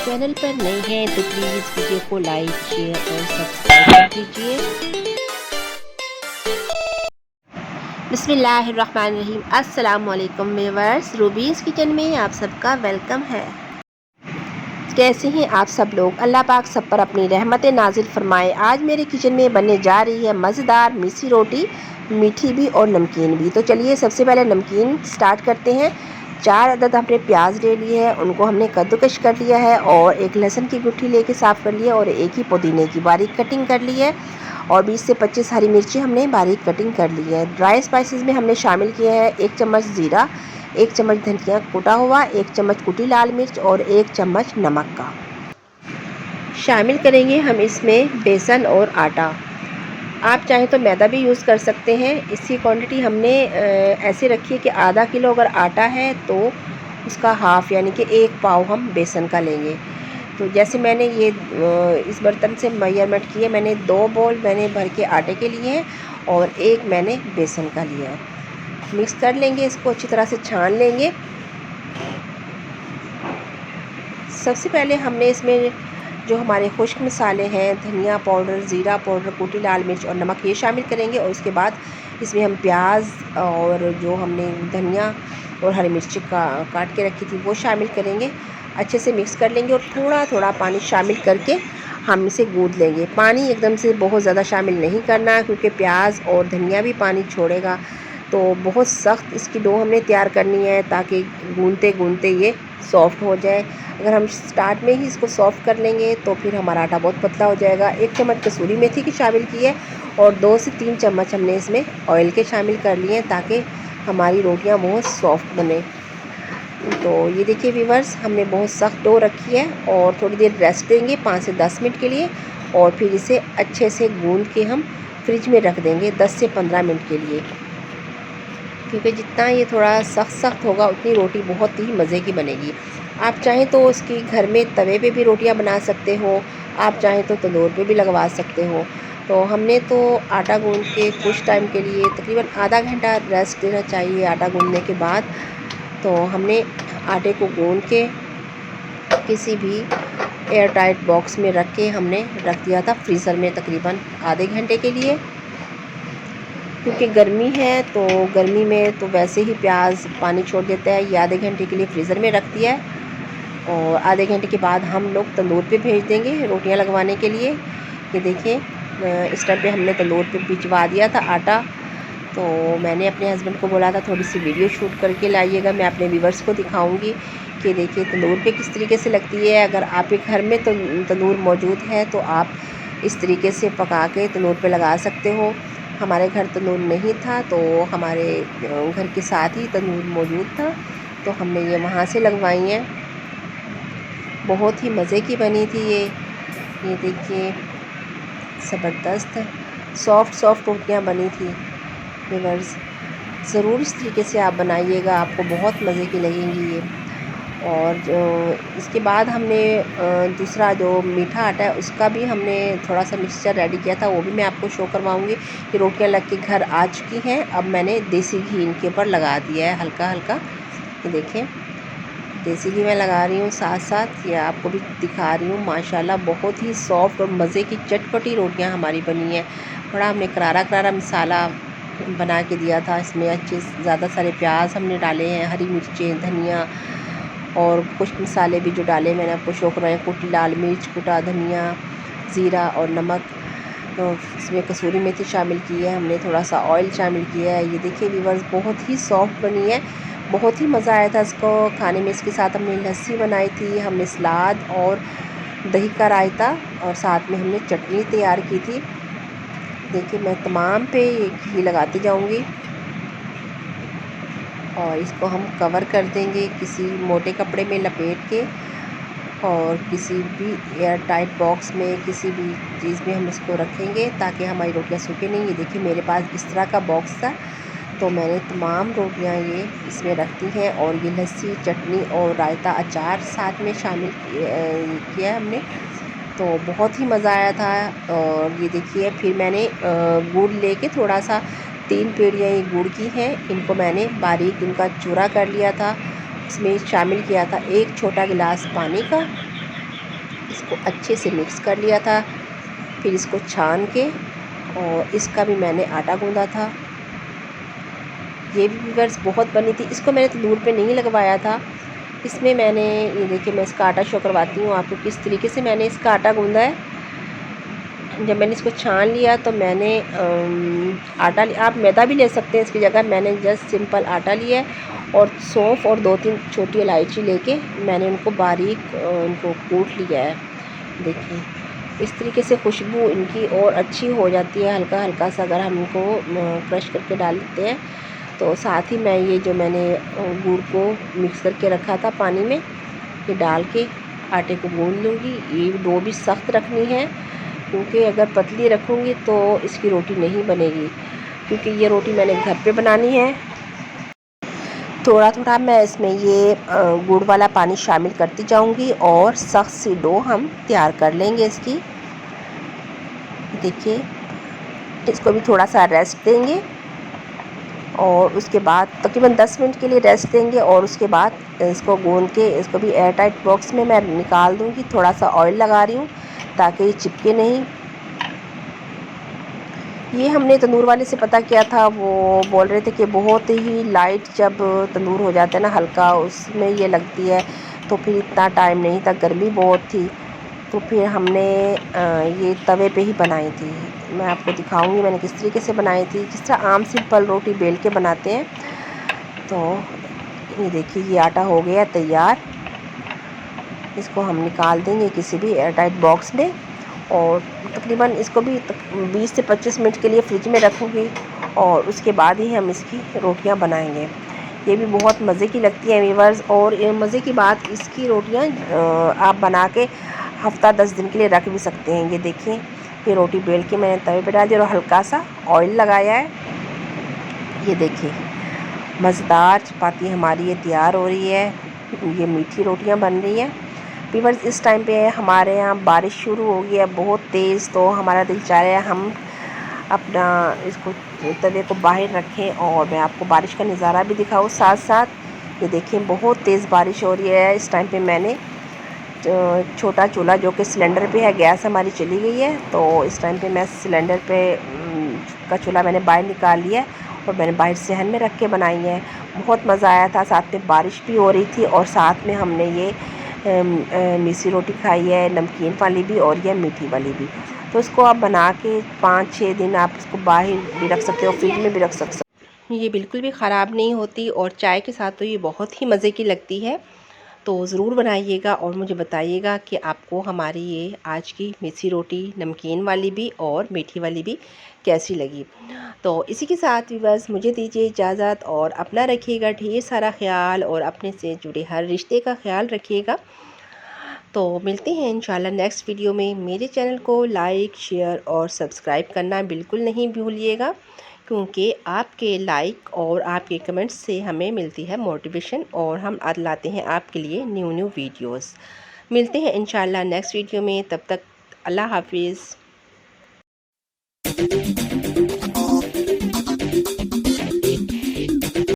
Channel पर नए हैं तो प्लीज़ वीडियो को लाइक शेयर और सब्सक्राइब कर दीजिए। बिस्मिल्लाहिर्रहमानिर्रहीम। अस्सलाम वालेकुम व्यूअर्स, रूबीज़ किचन में आप सबका वेलकम है। कैसे हैं आप सब लोग? अल्लाह पाक सब पर अपनी रहमत नाजिल फरमाए। आज मेरे किचन में बनने जा रही है मज़ेदार मिसी रोटी, मीठी भी और नमकीन भी। तो चलिए सबसे पहले नमकीन स्टार्ट करते हैं। 4 अदद हमने प्याज ले लिए है, उनको हमने कद्दूकश कर लिया है और एक लहसुन की गुठी लेके साफ़ कर लिया और एक ही पुदीने की बारीक कटिंग कर ली है और 20 से 25 हरी मिर्ची हमने बारीक कटिंग कर ली है। ड्राई स्पाइसेस में हमने शामिल किए हैं 1 चम्मच ज़ीरा, 1 चम्मच धनिया कूटा हुआ, 1 चम्मच कुटी लाल मिर्च और 1 चम्मच नमक का। शामिल करेंगे हम इसमें बेसन और आटा। आप चाहें तो मैदा भी यूज़ कर सकते हैं। इसकी क्वांटिटी हमने ऐसे रखी है कि आधा किलो अगर आटा है तो उसका हाफ़ यानी कि 1 पाव हम बेसन का लेंगे। तो जैसे मैंने ये इस बर्तन से मेजरमेंट किए, मैंने 2 बॉल मैंने भर के आटे के लिए हैं और 1 मैंने बेसन का लिया है। मिक्स कर लेंगे, इसको अच्छी तरह से छान लेंगे। सबसे पहले हमने इसमें जो हमारे खुश्क मसाले हैं, धनिया पाउडर, ज़ीरा पाउडर, कुटी लाल मिर्च और नमक, ये शामिल करेंगे और उसके बाद इसमें हम प्याज और जो हमने धनिया और हरी मिर्च काट के रखी थी वो शामिल करेंगे। अच्छे से मिक्स कर लेंगे और थोड़ा थोड़ा पानी शामिल करके हम इसे गूँथ लेंगे। पानी एकदम से बहुत ज़्यादा शामिल नहीं करना क्योंकि प्याज और धनिया भी पानी छोड़ेगा। तो बहुत सख्त इसकी डो हमने तैयार करनी है ताकि गूँथते गूँथते ये सॉफ़्ट हो जाए। अगर हम स्टार्ट में ही इसको सॉफ़्ट कर लेंगे तो फिर हमारा आटा बहुत पतला हो जाएगा। 1 चम्मच कसूरी मेथी की शामिल की है और 2 से 3 चम्मच हमने इसमें ऑयल के शामिल कर लिए हैं ताकि हमारी रोटियां बहुत सॉफ़्ट बने। तो ये देखिए व्यूअर्स, हमने बहुत सख्त डो रखी है और थोड़ी देर रेस्ट देंगे 5 से 10 मिनट के लिए और फिर इसे अच्छे से गूँध के हम फ्रिज में रख देंगे 10 से 15 मिनट के लिए, क्योंकि जितना ये थोड़ा सख्त होगा उतनी रोटी बहुत ही मज़े की बनेगी। आप चाहें तो उसकी घर में तवे पे भी रोटियां बना सकते हो, आप चाहें तो तंदूर पे भी लगवा सकते हो। तो हमने तो आटा गूँध के कुछ टाइम के लिए तकरीबन आधा घंटा रेस्ट देना चाहिए आटा गूँधने के बाद। तो हमने आटे को गूँध के किसी भी एयर टाइट बॉक्स में रख के हमने रख दिया था फ्रीज़र में तकरीबन आधे घंटे के लिए, क्योंकि गर्मी है तो गर्मी में तो वैसे ही प्याज पानी छोड़ देता है। ये आधे घंटे के लिए फ्रीज़र में रख दिया है और आधे घंटे के बाद हम लोग तंदूर पे भेज देंगे रोटियां लगवाने के लिए। ये देखिए इस टाइम पे हमने तंदूर पे भिजवा दिया था आटा। तो मैंने अपने हस्बैंड को बोला था थोड़ी सी वीडियो शूट करके लाइएगा, मैं अपने व्यूवर्स को दिखाऊंगी कि देखिए तंदूर पे किस तरीके से लगती है। अगर आपके घर में तो तंदूर मौजूद है तो आप इस तरीके से पका के तंदूर पे लगा सकते हो। हमारे घर तंदूर नहीं था तो हमारे घर के साथ ही तंदूर मौजूद था तो हमने ये वहाँ से लगवाई हैं। बहुत ही मज़े की बनी थी ये देखिए ज़बरदस्त सॉफ्ट रोटियां बनी थी। व्यूअर्स ज़रूर इस तरीके से आप बनाइएगा, आपको बहुत मज़े की लगेंगी ये। और इसके बाद हमने दूसरा जो मीठा आटा है उसका भी हमने थोड़ा सा मिक्सचर रेडी किया था, वो भी मैं आपको शो करवाऊंगी। कि रोटियां लग के घर आ चुकी हैं, अब मैंने देसी घी इनके ऊपर लगा दिया है हल्का हल्का। ये देखें देसी घी मैं लगा रही हूँ, साथ साथ ये आपको भी दिखा रही हूँ। माशाल्लाह बहुत ही सॉफ्ट और मज़े की चटपटी रोटियां हमारी बनी हैं। थोड़ा हमने करारा करारा मसाला बना के दिया था, इसमें अच्छे ज़्यादा सारे प्याज हमने डाले हैं, हरी मिर्चें, धनिया और कुछ मसाले भी जो डाले मैंने आपको शो करवाए, कुटी लाल मिर्च, कुटा धनिया, ज़ीरा और नमक। तो इसमें कसूरी मेथी शामिल की है हमने, थोड़ा सा ऑयल शामिल किया है। ये देखिए व्यूअर्स बहुत ही सॉफ्ट बनी है, बहुत ही मज़ा आया था इसको खाने में। इसके साथ हमने लस्सी बनाई थी, हमने सलाद और दही का रायता और साथ में हमने चटनी तैयार की थी। देखिए मैं तमाम पे घी लगाती जाऊंगी और इसको हम कवर कर देंगे किसी मोटे कपड़े में लपेट के और किसी भी एयर टाइट बॉक्स में किसी भी चीज़ में हम इसको रखेंगे ताकि हमारी रोटियां सूखे नहीं। ये देखिए मेरे पास इस तरह का बॉक्स था तो मैंने तमाम रोटियां ये इसमें रखती हैं और ये लस्सी, चटनी और रायता, अचार साथ में शामिल किया हमने। तो बहुत ही मज़ा आया था। और ये देखिए फिर मैंने गुड़ लेके थोड़ा सा 3 पेड़ियाँ ये गुड़ की हैं, इनको मैंने बारीक इनका चूरा कर लिया था। इसमें शामिल किया था 1 छोटा गिलास पानी का इसको अच्छे से मिक्स कर लिया था। फिर इसको छान के और इसका भी मैंने आटा गूँधा था। ये भी व्यूअर्स बहुत बनी थी। इसको मैंने तंदूर पे नहीं लगवाया था। इसमें मैंने ये देखिए, मैं इसका आटा शो करवाती हूँ आपको किस तरीके से मैंने इसका आटा गूँधा है। जब मैंने इसको छान लिया तो मैंने आटा, आप मैदा भी ले सकते हैं इसकी जगह, मैंने जस्ट सिंपल आटा लिया है और सौंफ और 2-3 छोटी इलायची लेके मैंने उनको बारीक इनको कूट लिया है। देखिए इस तरीके से खुशबू इनकी और अच्छी हो जाती है हल्का हल्का सा अगर हम इनको क्रश करके डाल देते हैं। तो साथ ही मैं ये जो मैंने गुड़ को मिक्स करके रखा था पानी में, ये डाल के आटे को गूँध लूँगी। ये डो भी सख्त रखनी है क्योंकि अगर पतली रखूँगी तो इसकी रोटी नहीं बनेगी, क्योंकि ये रोटी मैंने घर पे बनानी है। थोड़ा थोड़ा मैं इसमें ये गुड़ वाला पानी शामिल करती जाऊंगी और सख्त सी डो हम तैयार कर लेंगे इसकी। देखिए इसको भी थोड़ा सा रेस्ट देंगे और उसके बाद तकरीबन 10 मिनट के लिए रेस्ट देंगे और उसके बाद इसको गूंद के इसको भी एयर टाइट बॉक्स में मैं निकाल दूंगी। थोड़ा सा ऑयल लगा रही हूँ ताकि ये चिपके नहीं। ये हमने तंदूर वाले से पता किया था, वो बोल रहे थे कि बहुत ही लाइट जब तंदूर हो जाता है ना हल्का, उसमें ये लगती है, तो फिर इतना टाइम नहीं था, गर्मी बहुत थी, तो फिर हमने ये तवे पे ही बनाई थी। मैं आपको दिखाऊंगी मैंने किस तरीके से बनाई थी, जिस तरह आम सिंपल रोटी बेल के बनाते हैं। तो ये देखिए ये आटा हो गया तैयार। इसको हम निकाल देंगे किसी भी एयर टाइट बॉक्स में और तकरीबन इसको भी 20 से 25 मिनट के लिए फ्रिज में रखूँगी और उसके बाद ही हम इसकी रोटियां बनाएंगे। ये भी बहुत मज़े की लगती है व्यूअर्स। और मज़े की बात, इसकी रोटियां आप बना के हफ़्ता 10 दिन के लिए रख भी सकते हैं। ये देखिए ये रोटी बेल के मैंने तवे पे डाल दी और हल्का सा ऑयल लगाया है। ये देखिए मज़ेदार चपाती हमारी ये तैयार हो रही है। ये मीठी रोटियां बन रही हैं व्यूअर्स। इस टाइम पे हमारे यहाँ बारिश शुरू हो गई है बहुत तेज़, तो हमारा दिल चाह रहा है हम अपना इसको तवे को बाहर रखें और मैं आपको बारिश का नज़ारा भी दिखाऊँ साथ साथ। ये देखिए बहुत तेज़ बारिश हो रही है। इस टाइम पे मैंने छोटा चूल्हा जो कि सिलेंडर पे है, गैस हमारी चली गई है, तो इस टाइम पे मैं सिलेंडर पे का चूल्हा मैंने बाहर निकाल लिया और मैंने बाहर सहन में रख के बनाई है। बहुत मज़ा आया था, साथ में बारिश भी हो रही थी और साथ में हमने ये मिसी रोटी खाई है, नमकीन वाली भी और ये मीठी वाली भी। तो इसको आप बना के 5-6 दिन आप इसको बाहर भी रख सकते हो, फ्रिज में भी रख सकते हो। ये बिल्कुल भी ख़राब नहीं होती और चाय के साथ तो ये बहुत ही मज़े की लगती है। तो ज़रूर बनाइएगा और मुझे बताइएगा कि आपको हमारी ये आज की मिसी रोटी नमकीन वाली भी और मीठी वाली भी कैसी लगी। तो इसी के साथ भी बस मुझे दीजिए इजाज़त और अपना रखिएगा ढेर सारा ख्याल और अपने से जुड़े हर रिश्ते का ख्याल रखिएगा। तो मिलते हैं इंशाल्लाह नेक्स्ट वीडियो में। मेरे चैनल को लाइक शेयर और सब्सक्राइब करना बिल्कुल नहीं भूलिएगा, क्योंकि आपके लाइक और आपके कमेंट्स से हमें मिलती है मोटिवेशन और हम लाते हैं आपके लिए न्यू न्यू वीडियोस। मिलते हैं इंशाल्लाह नेक्स्ट वीडियो में, तब तक अल्लाह हाफिज़।